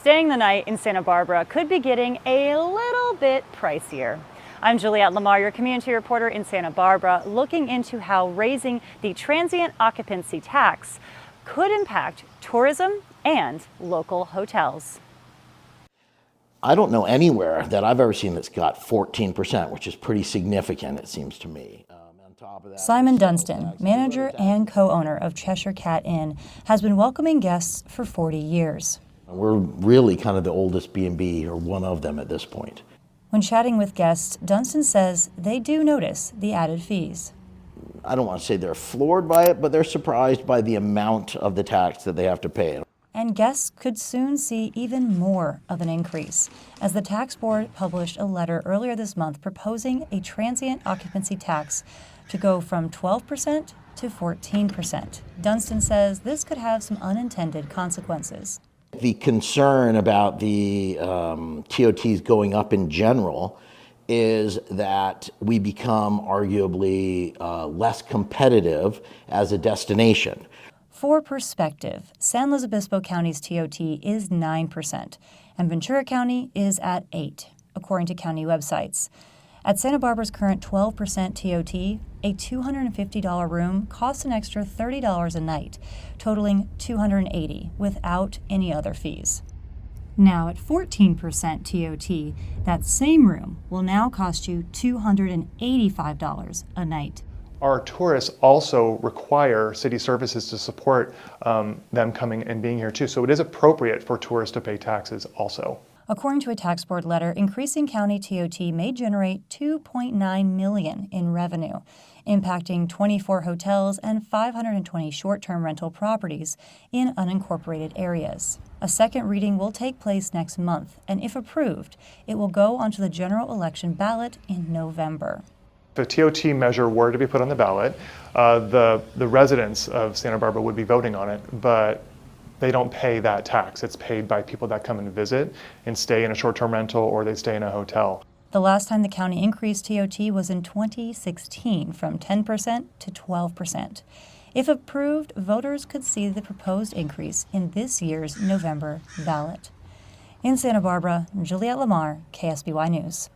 staying the night in Santa Barbara could be getting a little bit pricier. I'm Juliette Lamar, your community reporter in Santa Barbara, looking into how raising the transient occupancy tax could impact tourism and local hotels. I don't know anywhere that I've ever seen that's got 14%, which is pretty significant, it seems to me. On top of that, Simon Dunstan, manager and co-owner of Cheshire Cat Inn, has been welcoming guests for 40 years. We're really kind of the oldest B&B, or one of them at this point. When chatting with guests, Dunstan says they do notice the added fees. I don't want to say they're floored by it, but they're surprised by the amount of the tax that they have to pay. And guests could soon see even more of an increase, as the tax board published a letter earlier this month proposing a transient occupancy tax to go from 12% to 14%. Dunstan says this could have some unintended consequences. The concern about the TOTs going up in general is that we become arguably less competitive as a destination. For perspective, San Luis Obispo County's TOT is 9%, and Ventura County is at 8%, according to county websites. At Santa Barbara's current 12% TOT, a $250 room costs an extra $30 a night, totaling $280 without any other fees. Now at 14% TOT, that same room will now cost you $285 a night. Our tourists also require city services to support them coming and being here too. So it is appropriate for tourists to pay taxes also. According to a tax board letter, increasing county TOT may generate $2.9 million in revenue, impacting 24 hotels and 520 short-term rental properties in unincorporated areas. A second reading will take place next month, and if approved, it will go onto the general election ballot in November. If the TOT measure were to be put on the ballot, the residents of Santa Barbara would be voting on it, but they don't pay that tax. It's paid by people that come and visit and stay in a short-term rental, or they stay in a hotel. The last time the county increased TOT was in 2016 from 10% to 12%. If approved, voters could see the proposed increase in this year's November ballot. In Santa Barbara, Juliette Lamar, KSBY News.